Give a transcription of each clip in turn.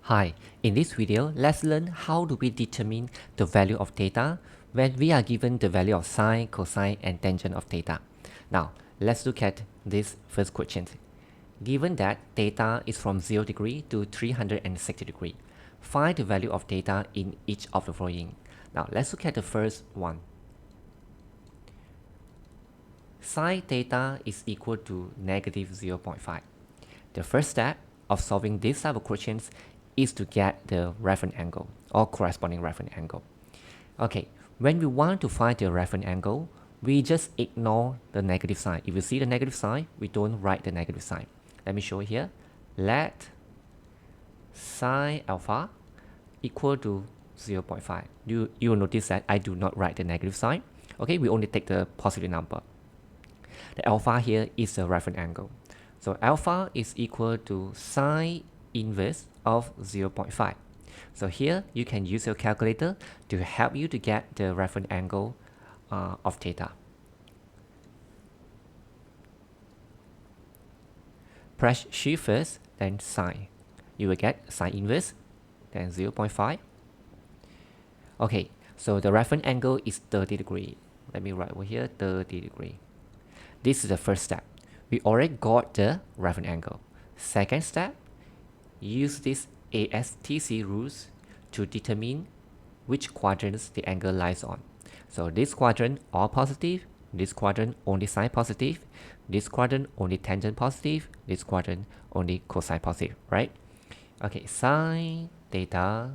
Hi, in this video, let's learn how do we determine the value of theta when we are given the value of sine, cosine, and tangent of theta. Now, let's look at this first question. Given that theta is from 0 degree to 360 degree, find the value of theta in each of the following. Now, let's look at the first one. Sine theta is equal to negative 0.5. The first step of solving this type of questions is to get the reference angle or corresponding reference angle. Okay, when we want to find the reference angle, we just ignore the negative sign. If you see the negative sign, we don't write the negative sign. Let me show here. Let sine alpha equal to 0.5. You will notice that I do not write the negative sign. Okay, we only take the positive number. The alpha here is the reference angle. So alpha is equal to sine inverse of 0.5. So here you can use your calculator to help you to get the reference angle of theta. Press shift first, then sine. You will get sine inverse, then 0.5. Okay, so the reference angle is 30 degree. Let me write over here 30 degree. This is the first step. We already got the reference angle. Second step, use this ASTC rules to determine which quadrants the angle lies on. So this quadrant all positive, this quadrant only sine positive, this quadrant only tangent positive, this quadrant only cosine positive, right? Okay, sine theta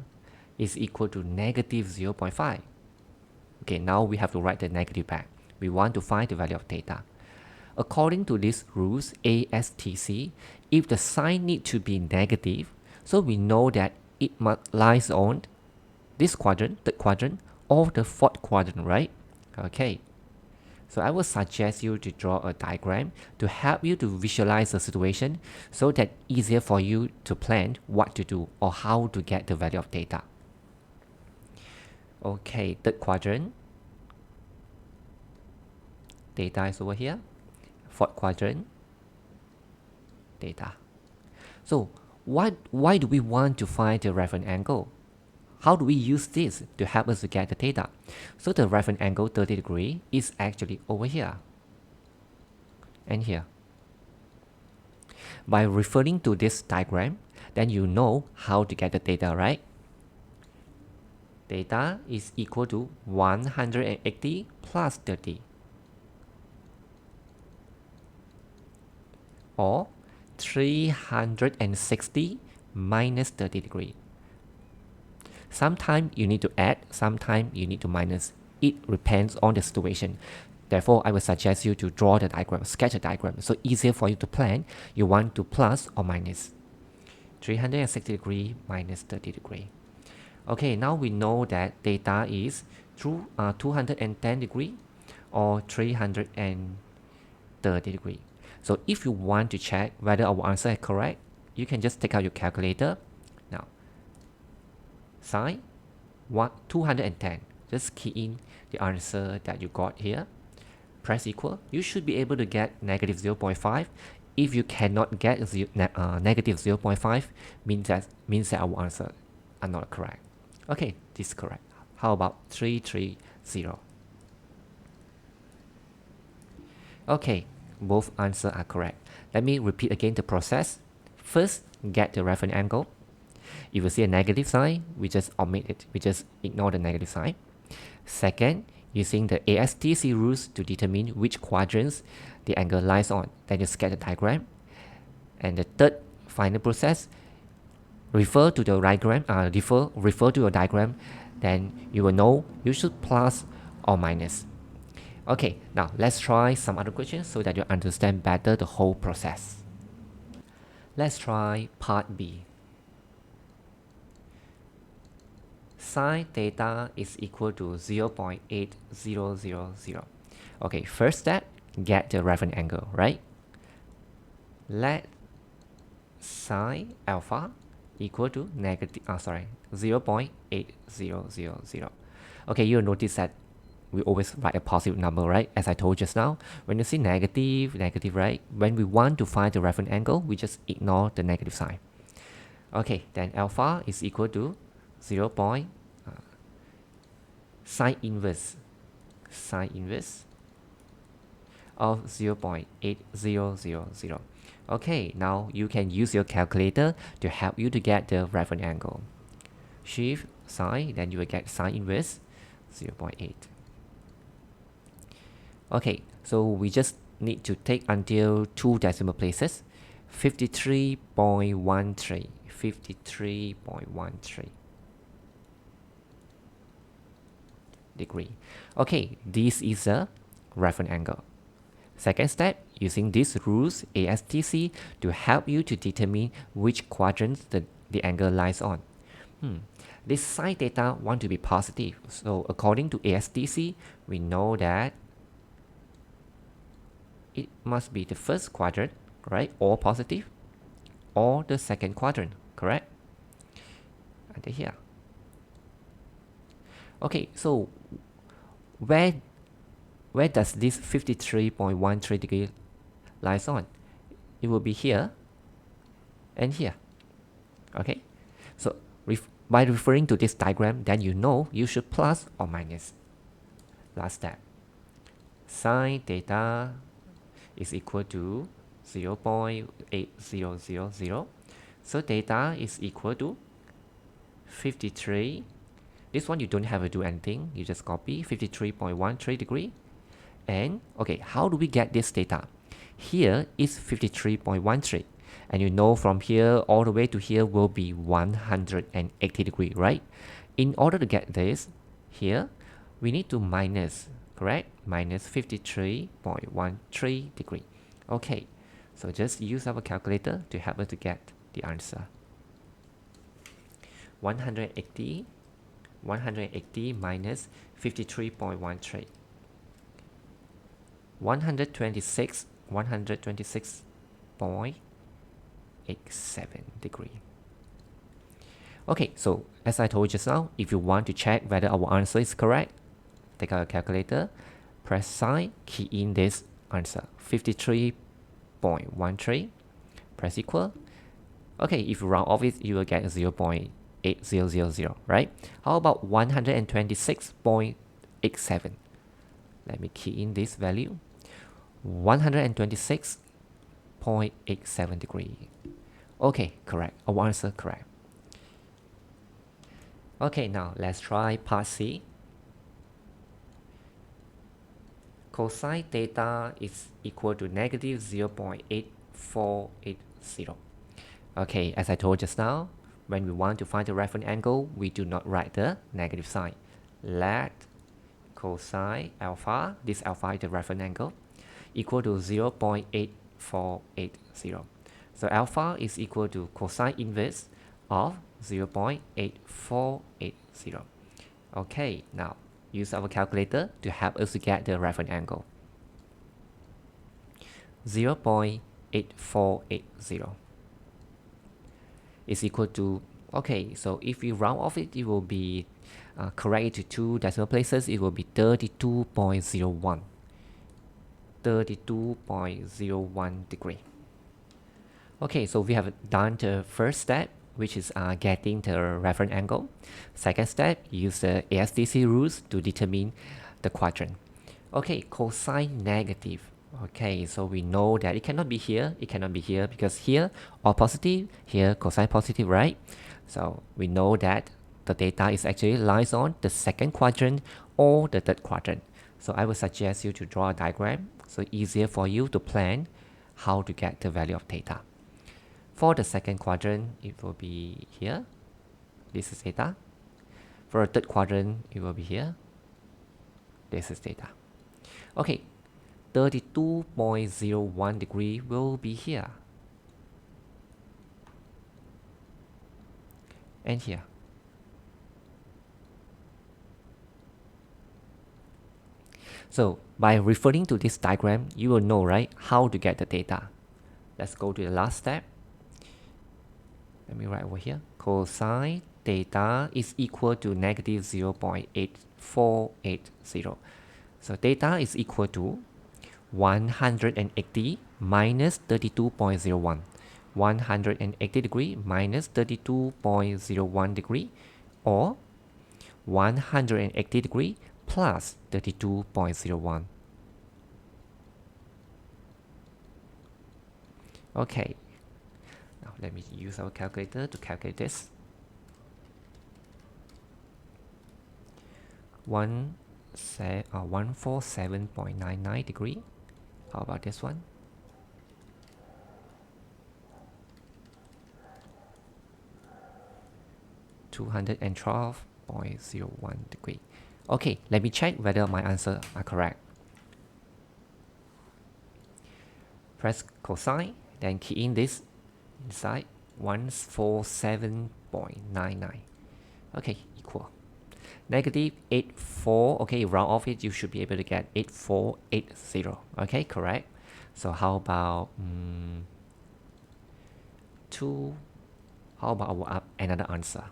is equal to negative 0.5. Okay, now we have to write the negative back. We want to find the value of theta. According to these rules, ASTC, if the sign need to be negative, so we know that it lies on this quadrant, third quadrant, or the fourth quadrant, right? Okay. So I will suggest you to draw a diagram to help you to visualize the situation so that easier for you to plan what to do or how to get the value of theta. Okay, third quadrant. Theta is over here. Fourth quadrant, theta. So why do we want to find the reference angle? How do we use this to help us to get the theta? So the reference angle 30 degree is actually over here and here. By referring to this diagram, then you know how to get the theta, right? Theta is equal to 180 plus 30. Or 360 minus 30 degree. Sometimes you need to add, sometimes you need to minus. It depends on the situation. Therefore, I would suggest you to draw the diagram, sketch a diagram, so easier for you to plan. You want to plus or minus. 360 degree minus 30 degree. Okay, now we know that theta is 210 degree or 330 degree. So if you want to check whether our answer is correct, you can just take out your calculator. Now, sine 210. Just key in the answer that you got here. Press equal. You should be able to get negative 0.5. If you cannot get negative 0.5, means that our answer are not correct. Okay, this is correct. How about 330? Okay. Both answers are correct. Let me repeat again the process. First, get the reference angle. If you see a negative sign, we just omit it. We just ignore the negative sign. Second, using the ASTC rules to determine which quadrants the angle lies on. Then you sketch the diagram. And the third, final process, refer to the diagram. Refer to your diagram. Then you will know you should plus or minus. Okay, now let's try some other questions so that you understand better the whole process. Let's try part B. Sine theta is equal to 0.8000. Okay, first step, get the reference angle, right? Let sine alpha equal to 0.8000. Okay, you'll notice that we always write a positive number, right? As I told just now, when you see negative, right? When we want to find the reference angle, we just ignore the negative sign. Okay, then alpha is equal to 0. Sine inverse of 0.8000. Okay, now you can use your calculator to help you to get the reference angle. Shift sine, then you will get sine inverse 0.8. Okay, so we just need to take until 2 decimal places. 53.13 degree. Okay, this is a reference angle. Second step, using these rules ASTC to help you to determine which quadrant the angle lies on. This sine theta want to be positive. So according to ASTC, we know that it must be the first quadrant, right? Or positive, or the second quadrant, correct? And here. Okay, so where does this 53.13 degree lies on? It will be here and here. Okay, so by referring to this diagram, then you know you should plus or minus. Last step, sine theta is equal to 0.8000. So theta is equal to 53. This one you don't have to do anything. You just copy 53.13 degree. And okay, how do we get this theta? Here is 53.13. And you know from here all the way to here will be 180 degree, right? In order to get this here, we need to minus, correct? Minus 53.13 degree. Okay, so just use our calculator to help us to get the answer. 180 minus 53.13. 126.87 degree. Okay, so as I told you just now, if you want to check whether our answer is correct, take out a calculator, press sine, key in this answer 53.13, press equal. Okay, if you round off it, you will get 0.8000, right? How about 126.87? Let me key in this value, 126.87 degree. Okay, correct. Our answer correct. Okay, now let's try part C. Cosine theta is equal to negative 0.8480. Okay, as I told just now, when we want to find the reference angle, we do not write the negative sign. Let cosine alpha, this alpha is the reference angle, equal to 0.8480. So alpha is equal to cosine inverse of 0.8480. Okay, now use our calculator to help us to get the reference angle. 0.8480 is equal to, okay, so if we round off it, it will be correct it to 2 decimal places, it will be 32.01. 32.01 degree. Okay, so we have done the first step, which is getting the reference angle. Second step, use the ASTC rules to determine the quadrant. Okay, cosine negative. Okay, so we know that it cannot be here, it cannot be here, because here all positive, here cosine positive, right? So we know that the theta is actually lies on the second quadrant or the third quadrant. So I would suggest you to draw a diagram, so easier for you to plan how to get the value of theta. For the second quadrant, it will be here. This is theta. For a third quadrant, it will be here. This is theta. Okay, 32.01 degree will be here. And here. So by referring to this diagram, you will know, right, how to get the theta. Let's go to the last step. Let me write over here. Cosine theta is equal to negative 0.8480. So theta is equal to 180 minus 32.01. 180 degree minus 32.01 degree, or 180 degree plus 32.01. Okay, now let me use our calculator to calculate this. 147.99 degree. How about this one? 212.01 degree. Okay, let me check whether my answers are correct. Press cosine, then key in this inside 147.99. Okay, equal. Negative 84, okay, round off it, you should be able to get 8480. Okay, correct. So how about another answer?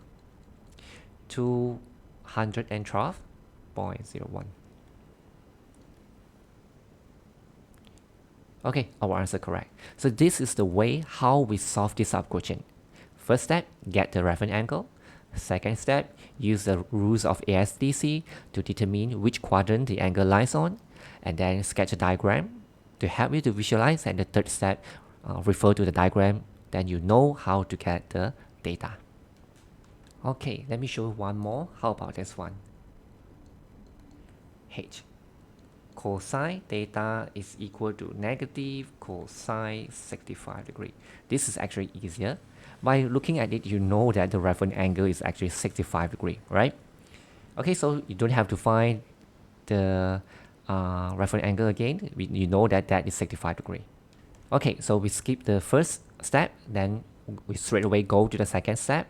212.01. Okay, our answer correct. So this is the way how we solve this subquotient. First step, get the reference angle. Second step, use the rules of ASDC to determine which quadrant the angle lies on, and then sketch a diagram to help you to visualize. And the third step, refer to the diagram, then you know how to get the data. Okay, let me show one more. How about this one? H. Cosine theta is equal to negative cosine 65 degree. This is actually easier. By looking at it, you know that the reference angle is actually 65 degree, right? Okay, so you don't have to find the reference angle again. You know that that is 65 degree. Okay, so we skip the first step, then we straight away go to the second step.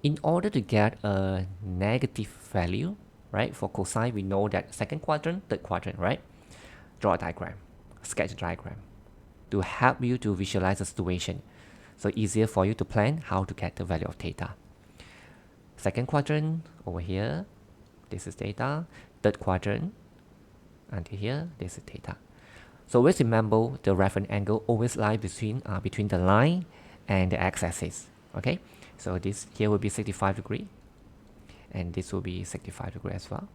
In order to get a negative value, right, for cosine, we know that second quadrant, third quadrant, right? Draw a diagram, sketch a diagram to help you to visualize the situation. So easier for you to plan how to get the value of theta. Second quadrant over here, this is theta. Third quadrant until here, this is theta. So always remember the reference angle always lies between the line and the x-axis. Okay, so this here will be 65 degree, and this will be 65 degree as well.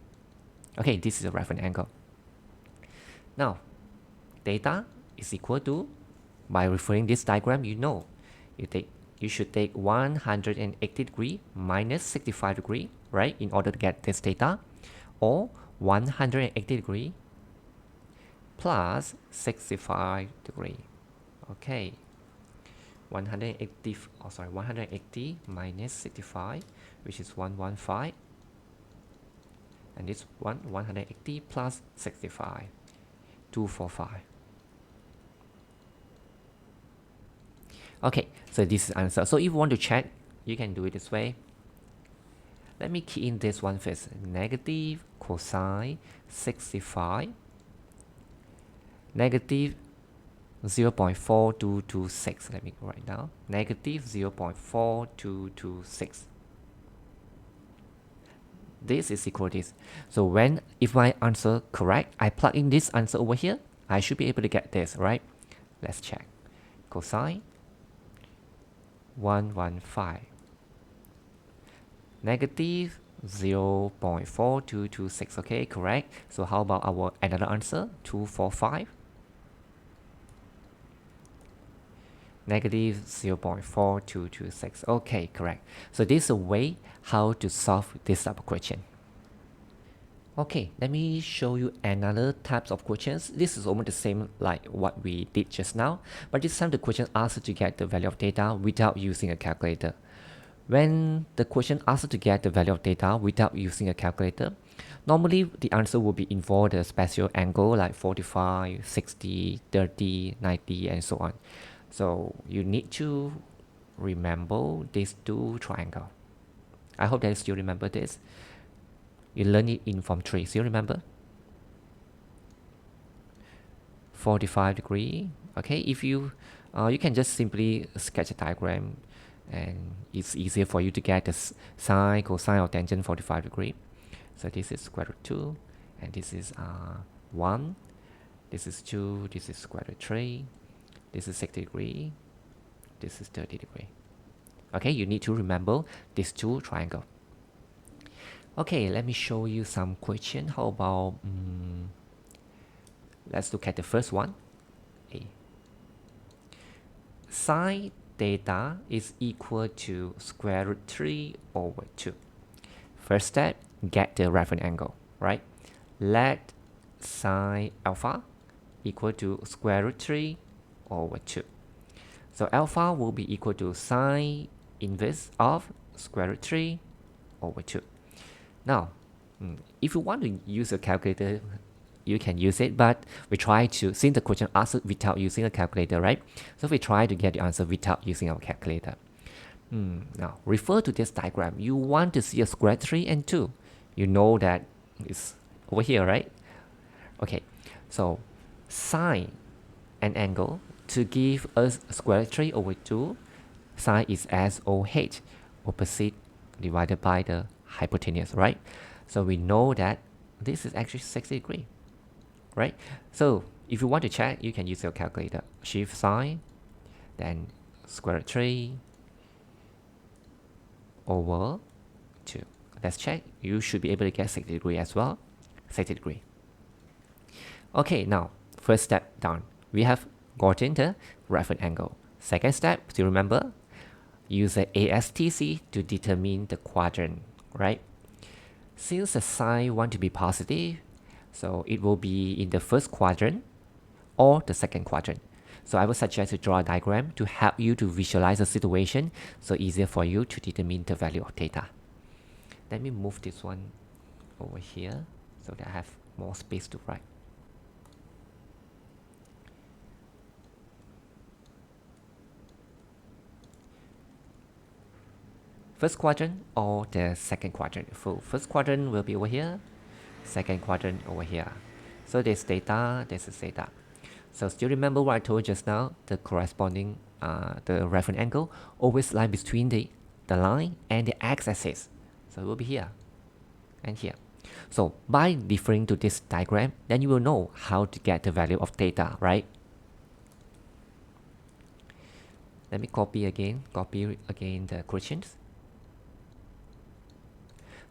Okay, this is the reference angle. Now, theta is equal to, by referring this diagram, you know, you should take 180 degree minus 65 degree, right, in order to get this theta, or 180 degree plus 65 degree. Okay, 180 minus 65, which is 115, and this one 180 plus 65, 245. Okay, so this is answer. So if you want to check, you can do it this way. Let me key in this one first. Negative cosine 65, negative 0.4226. Let me write down. Negative 0.4226. This is equal to this. So if my answer correct, I plug in this answer over here, I should be able to get this, right? Let's check. Cosine 115, negative 0.4226. Okay, correct. So how about our another answer? 245, negative 0.4226. Okay, correct. So this is a way how to solve this type of question. Okay, let me show you another types of questions. This is almost the same like what we did just now, but this time the question asks to get the value of theta without using a calculator. When the question asks to get the value of theta without using a calculator, normally the answer will be involve the spatial angle like 45, 60, 30, 90, and so on. So you need to remember these two triangles. I hope that you still remember this. You learn it in Form 3. Still remember? 45 degree. Okay, if you can just simply sketch a diagram, and it's easier for you to get the sine, cosine, or tangent 45 degree. So this is square root 2, and this is 1. This is 2. This is square root 3. This is 60 degree. this is 30 degree. Okay, you need to remember these two triangles. Okay, let me show you some question. How about let's look at the first one. A. Sine theta is equal to square root 3 over 2. First step, get the reference angle, right? Let sine alpha equal to square root 3 over 2. So alpha will be equal to sine inverse of square root 3 over 2. Now, if you want to use a calculator, you can use it, but we try to, since the question asked without using a calculator, right? So we try to get the answer without using our calculator. Now, refer to this diagram. You want to see a square 3 and 2. You know that it's over here, right? Okay, so sine an angle to give us square 3 over 2. Sine is SOH, opposite divided by the hypotenuse, right? So we know that this is actually 60 degrees, right? So if you want to check, you can use your calculator. Shift sine, then square root 3 over 2. Let's check. You should be able to get 60 degrees as well. 60 degrees. Okay, now first step done. We have gotten the reference angle. Second step, still remember, use the ASTC to determine the quadrant, right? Since the sine want to be positive, so it will be in the first quadrant or the second quadrant. So I would suggest to draw a diagram to help you to visualize the situation, so easier for you to determine the value of theta. Let me move this one over here so that I have more space to write. First quadrant or the second quadrant. So first quadrant will be over here, second quadrant over here. So there's theta, this is theta. So still remember what I told just now, the corresponding, the reference angle always lie between the line and the x-axis. So it will be here and here. So by referring to this diagram, then you will know how to get the value of theta, right? Let me copy again the questions.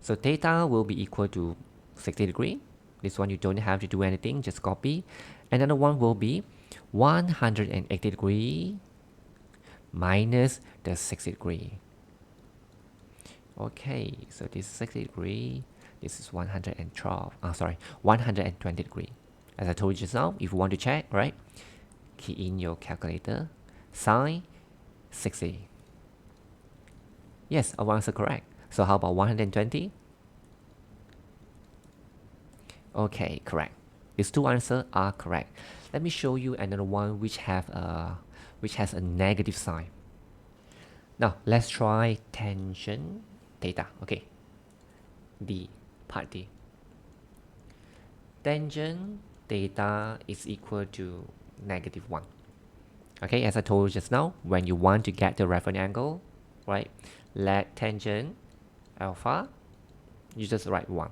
So theta will be equal to 60 degrees. This one you don't have to do anything, just copy. Another one will be 180 degrees minus the 60 degree. Okay, so this is 60 degree, this is 112, 120 degree. As I told you just now, if you want to check, right, key in your calculator, sine 60. Yes, our answer correct. So how about 120? Okay, correct. These two answers are correct. Let me show you another one which has a negative sign. Now let's try tangent theta. Okay, D, part D. Tangent theta is equal to -1. Okay, as I told you just now, when you want to get the reference angle, right, let tangent alpha, you just write 1.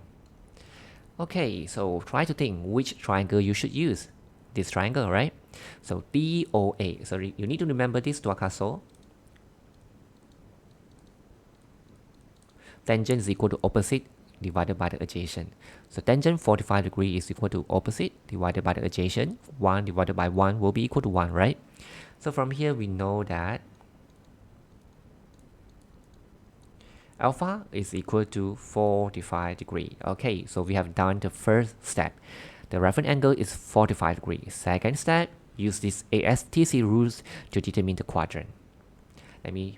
Okay, so try to think which triangle you should use. This triangle, right? So DOA. So you need to remember this Dwakaso. Tangent is equal to opposite divided by the adjacent. So tangent 45 degrees is equal to opposite divided by the adjacent. 1 divided by 1 will be equal to 1, right? So from here we know that alpha is equal to 45 degrees. Okay, so we have done the first step. The reference angle is 45 degrees. Second step, use this ASTC rules to determine the quadrant. Let me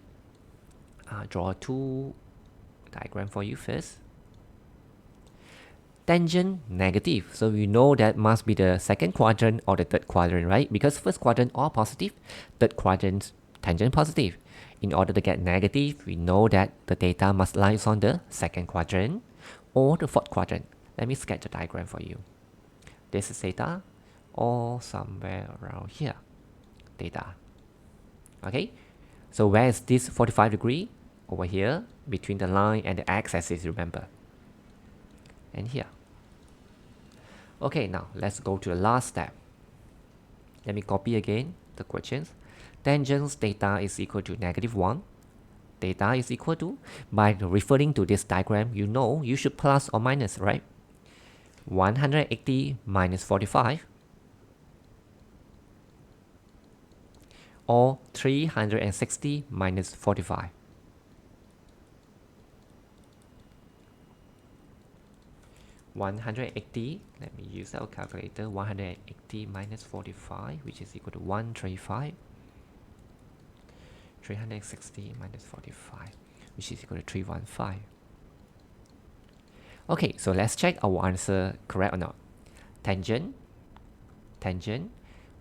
draw two diagram for you first. Tangent negative, so we know that must be the second quadrant or the third quadrant, right? Because first quadrant all positive, third quadrant tangent positive. In order to get negative, we know that the theta must lie on the second quadrant or the fourth quadrant. Let me sketch a diagram for you. This is theta, or somewhere around here, theta. Okay, so where is this 45 degree? Over here, between the line and the x-axis, remember. And here. Okay, now let's go to the last step. Let me copy again the questions. Tangent theta is equal to -1. Theta is equal to, by referring to this diagram, you know you should plus or minus, right? 180 minus 45 or 360 minus 45. Let me use our calculator. 180 minus 45, which is equal to 135. 360 minus 45, which is equal to 315. Okay, so let's check our answer correct or not. Tangent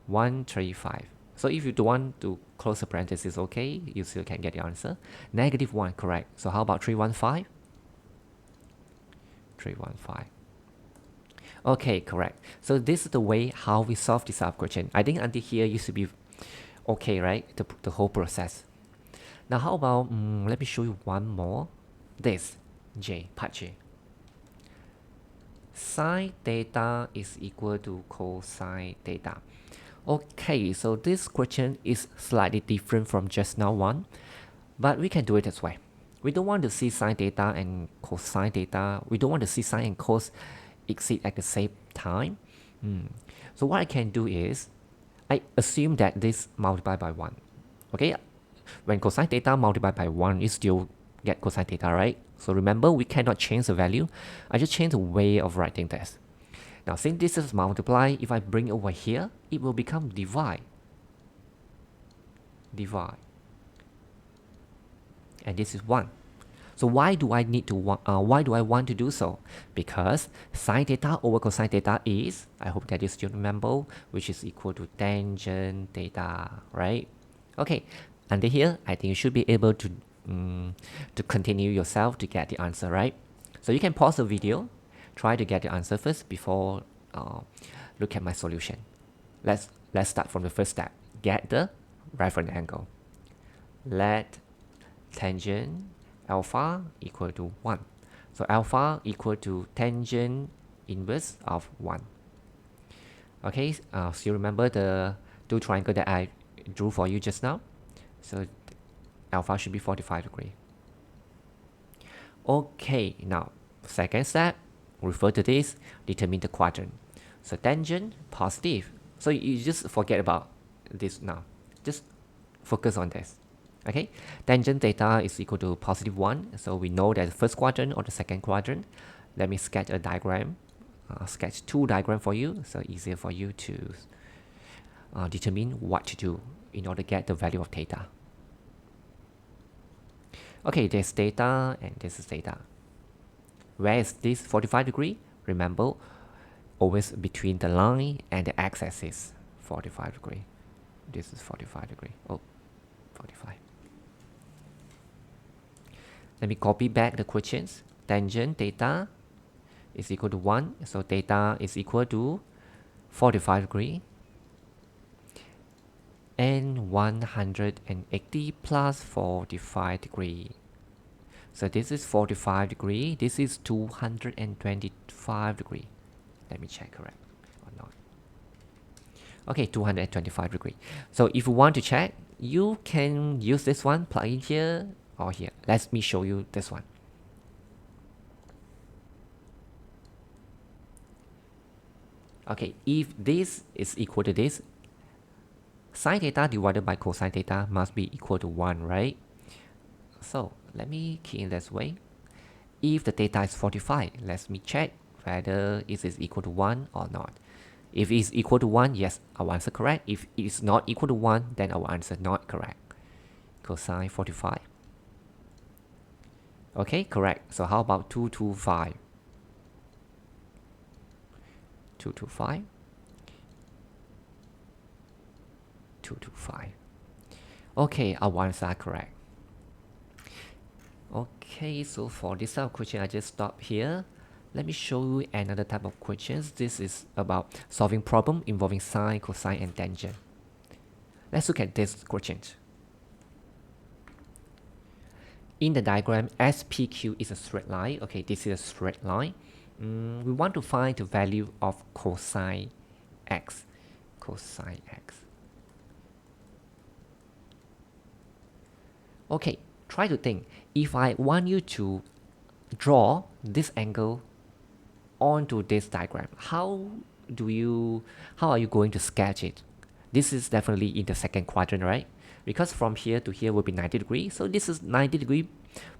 135. So if you don't want to close the parenthesis, okay, you still can get the answer. -1, correct. So how about 315? 315. Okay, correct. So this is the way how we solve this question. I think until here you should be okay, right? The whole process. Now how about, let me show you one more. This, part J. Sine theta is equal to cosine theta. Okay, so this question is slightly different from just now one, but we can do it this way. We don't want to see sine theta and cosine theta. We don't want to see sine and cos exist at the same time. So what I can do is, I assume that this multiplied by 1. Okay, when cosine theta multiplied by 1, you still get cosine theta, right? So remember, we cannot change the value. I just change the way of writing this. Now, since this is multiply, if I bring over here, it will become divide. And this is 1. So why do I want to do so? Because sine theta over cosine theta is, I hope that you still remember, which is equal to tangent theta, right? Okay, under here, I think you should be able to continue yourself to get the answer, right? So you can pause the video, try to get the answer first before look at my solution. Let's start from the first step. Get the reference angle. Let tangent alpha equal to 1. So alpha equal to tangent inverse of 1. Okay, so you remember the two triangles that I drew for you just now? So alpha should be 45 degrees. Okay, now second step, refer to this, determine the quadrant. So tangent positive. So you just forget about this now. Just focus on this. Okay, tangent theta is equal to +1. So we know that the first quadrant or the second quadrant. Let me sketch a diagram. Sketch two diagrams for you, so easier for you to determine what to do in order to get the value of theta. Okay, there's theta and this is theta. Where is this 45 degree? Remember, always between the line and the x-axis. 45 degree. This is 45 degree. Oh, 45. Let me copy back the questions. Tangent theta is equal to 1. So theta is equal to 45 degree. And 180 plus 45 degree. So this is 45 degree. This is 225 degree. Let me check correct or not. Okay, 225 degree. So if you want to check, you can use this one, plug in here or here. Let me show you this one. Okay, if this is equal to this, sine theta divided by cosine theta must be equal to 1, right? So let me key in this way. If the theta is 45, let me check whether it is equal to 1 or not. If it is equal to 1, yes, our answer correct. If it is not equal to 1, then our answer not correct. Cosine 45. Okay, correct. So how about 225? 225. 225. Okay, our answers are correct. Okay, so for this type of question, I just stop here. Let me show you another type of questions. This is about solving problem involving sine, cosine, and tangent. Let's look at this question. In the diagram, SPQ is a straight line. Okay, this is a straight line. We want to find the value of cosine x. Cosine x. Okay, try to think. If I want you to draw this angle onto this diagram, how are you going to sketch it? This is definitely in the second quadrant, right? Because from here to here will be 90 degrees. So this is 90 degree,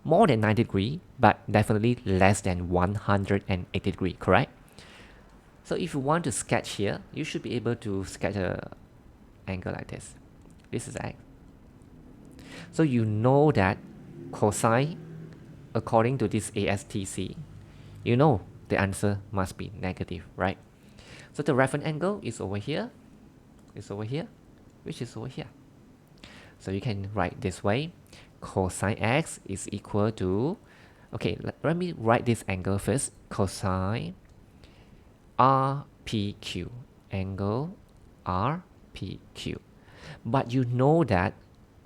more than 90 degree, but definitely less than 180 degree, correct? So if you want to sketch here, you should be able to sketch a angle like this. This is X. So you know that cosine, according to this ASTC, you know the answer must be negative, right? So the reference angle is over here, which is over here. So you can write this way, cosine x is equal to, okay, let me write this angle first, cosine RPQ, angle RPQ. But you know that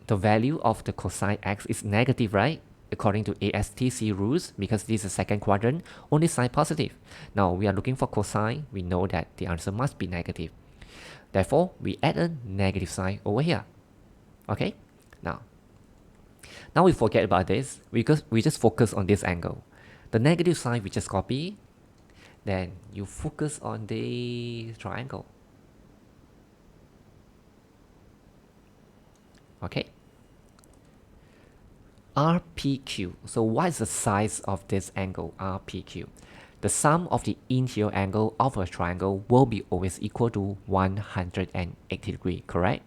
the value of the cosine x is negative, right? According to ASTC rules, because this is second quadrant, only sine positive. Now we are looking for cosine, we know that the answer must be negative. Therefore, we add a negative sign over here. Okay? Now we forget about this because we just focus on this angle. The negative sign we just copy, then you focus on the triangle. Okay? RPQ. So what is the size of this angle RPQ? The sum of the interior angle of a triangle will be always equal to 180 degrees, correct?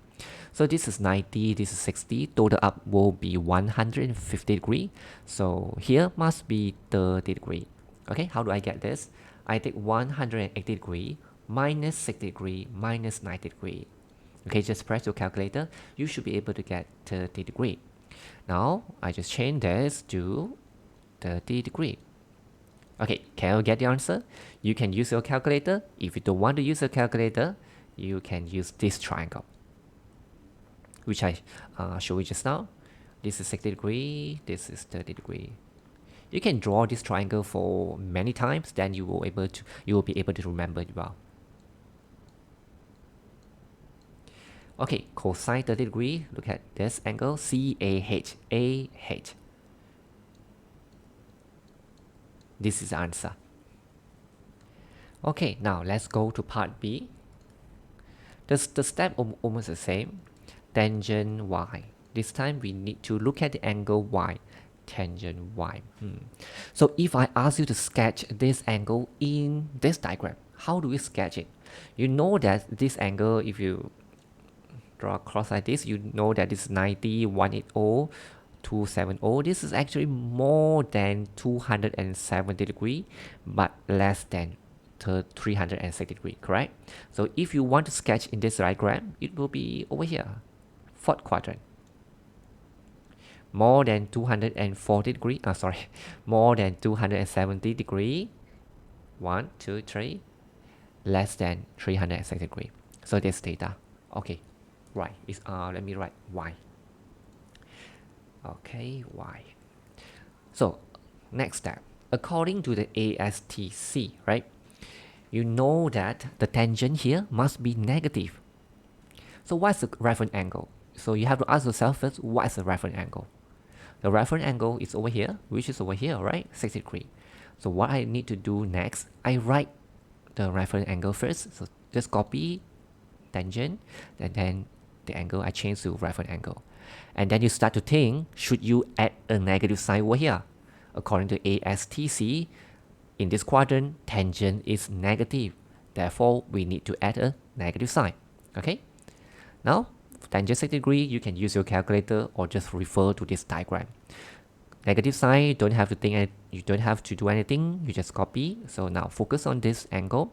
So this is 90, this is 60, total up will be 150 degrees. So here must be 30 degrees. Okay, how do I get this? I take 180 degrees minus 60 degrees minus 90 degrees. Okay, just press your calculator. You should be able to get 30 degrees. Now, I just change this to 30 degrees. Okay, can you get the answer? You can use your calculator. If you don't want to use a calculator, you can use this triangle, which I showed you just now. This is 60 degrees, this is 30 degrees. You can draw this triangle for many times, then you will be able to remember it well. Okay, cosine 30 degrees, look at this angle, CAH. This is the answer. Okay, now let's go to part B. The step almost the same. Tangent y. This time we need to look at the angle y. Tangent y. So if I ask you to sketch this angle in this diagram, how do we sketch it? You know that this angle, if you draw across like this, you know that this is 90, 180, 270. This is actually more than 270 degrees, but less than 360 degrees, correct? So if you want to sketch in this diagram, it will be over here, fourth quadrant. More than 240 degrees, more than 270 degrees, 1, 2, 3, less than 360 degrees. So this data. Okay, right, is let me write y. Okay, y. So next step, according to the ASTC, right? You know that the tangent here must be negative. So what's the reference angle? So you have to ask yourself first, what's the reference angle? The reference angle is over here, which is over here, right? 60 degrees. So what I need to do next, I write the reference angle first. So just copy tangent, and then the angle I change to reference angle. And then you start to think, should you add a negative sign over here? According to ASTC, in this quadrant, tangent is negative. Therefore, we need to add a negative sign. Okay? Now, tangent 60 degrees, you can use your calculator or just refer to this diagram. Negative sign, don't have to think, you don't have to do anything, you just copy. So now focus on this angle.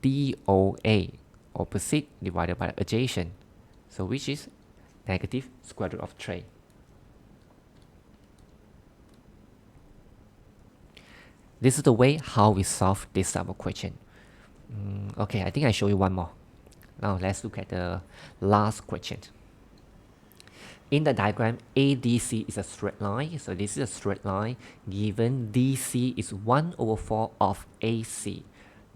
DOA, opposite divided by adjacent. So which is negative square root of 3. This is the way how we solve this type of question. Okay, I think I show you one more. Now let's look at the last question. In the diagram, ADC is a straight line. So this is a straight line given DC is 1 over 4 of AC.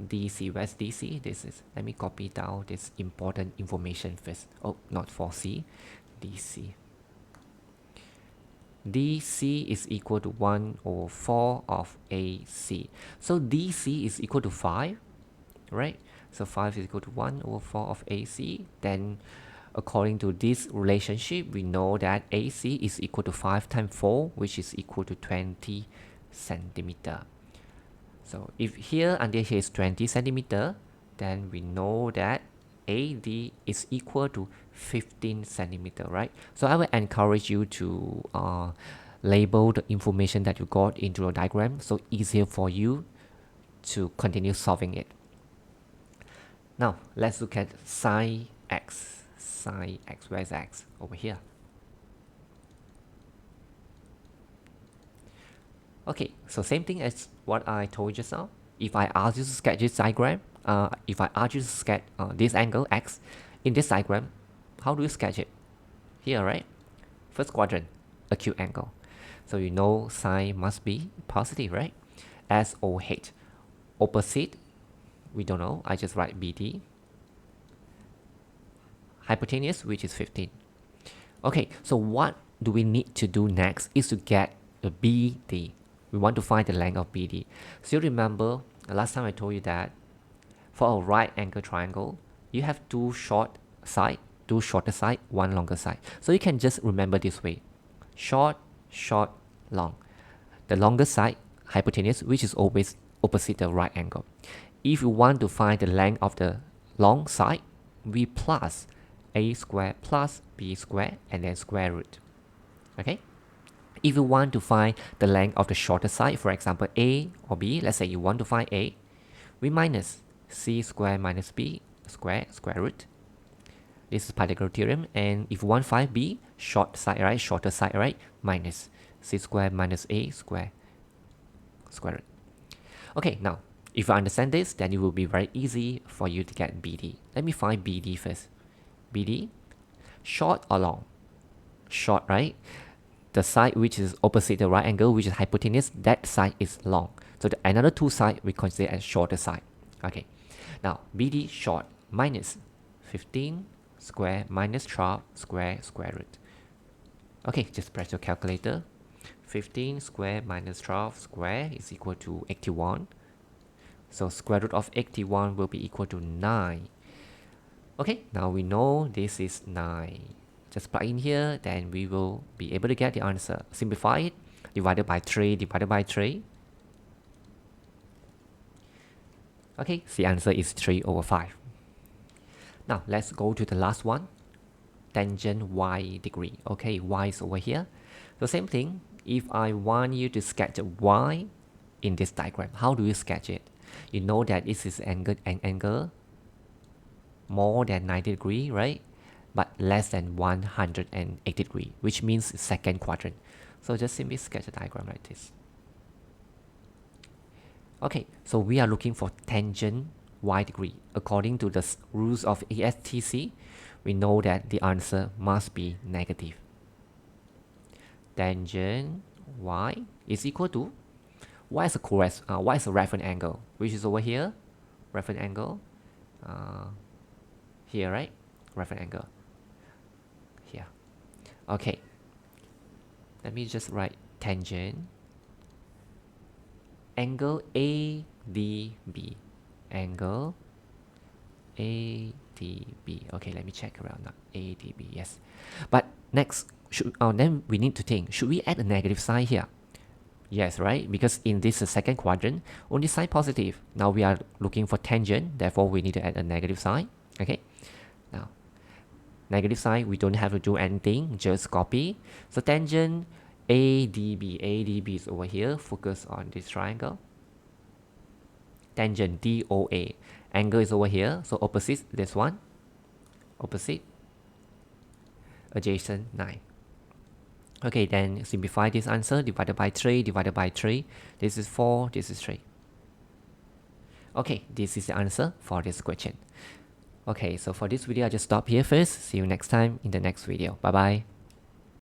DC, where's DC? This is, let me copy down this important information first. Oh, not 4C, DC. DC is equal to 1 over 4 of AC. So DC is equal to 5, right? So 5 is equal to 1 over 4 of AC. Then according to this relationship, we know that AC is equal to 5 times 4, which is equal to 20 centimeter. So if here until here is 20 centimeter, then we know that AD is equal to 15 centimeter, right? So I will encourage you to label the information that you got into a diagram, so easier for you to continue solving it. Now let's look at sine x. Sine x, where is x? Over here. Okay, so same thing as what I told you just now. If I ask you to sketch this diagram, if I ask you to sketch this angle x in this diagram, how do you sketch it? Here, right? First quadrant, acute angle. So you know sine must be positive, right? SOH. Opposite, we don't know. I just write BD. Hypotenuse, which is 15. Okay, so what do we need to do next is to get a BD. We want to find the length of BD. Still remember, last time I told you that for a right angle triangle, you have two short side, two shorter side, one longer side. So you can just remember this way. Short, short, long. The longer side, hypotenuse, which is always opposite the right angle. If you want to find the length of the long side, we plus a square plus b square and then square root. Okay? If you want to find the length of the shorter side, for example a or b, let's say you want to find a, we minus c square minus b square square root. This is Pythagorean theorem. And if you want to find b, short side, right, shorter side, right, minus c square minus a square square root. Okay, now if you understand this, then it will be very easy for you to get BD. Let me find BD first. BD, short or long? Short, right? The side which is opposite the right angle, which is hypotenuse, that side is long. So the another two sides we consider as shorter side. Okay. Now BD short minus 15 square minus 12 square square root. Okay, just press your calculator. 15 square minus 12 square is equal to 81. So square root of 81 will be equal to 9. Okay, now we know this is 9. Just plug in here, then we will be able to get the answer. Simplify it, divided by 3, divided by 3. Okay, the answer is 3 over 5. Now, let's go to the last one. Tangent y degree. Okay, y is over here. So same thing, if I want you to sketch a y in this diagram, how do you sketch it? You know that this is an angle more than 90 degree, right? But less than 180 degree, which means second quadrant. So just simply sketch a diagram like this. Okay, so we are looking for tangent y degree. According to the rules of ASTC, we know that the answer must be negative. Tangent y is equal to, what is the reference angle, which is over here, reference angle, here, right? Reference angle here. Okay, let me just write tangent angle ADB, angle ADB. Okay, let me check around now. ADB, yes. But next, then we need to think, should we add a negative sign here? Yes, right? Because in this second quadrant, only sign positive. Now we are looking for tangent, therefore we need to add a negative sign. Okay, now negative sign, we don't have to do anything, just copy. So tangent ADB, ADB is over here, focus on this triangle. Tangent DOA, angle is over here, so opposite this one, opposite, adjacent 9. Okay, then simplify this answer, divided by 3, divided by 3, this is 4, this is 3. Okay, this is the answer for this question. Okay, so for this video, I just stop here first. See you next time in the next video. Bye bye.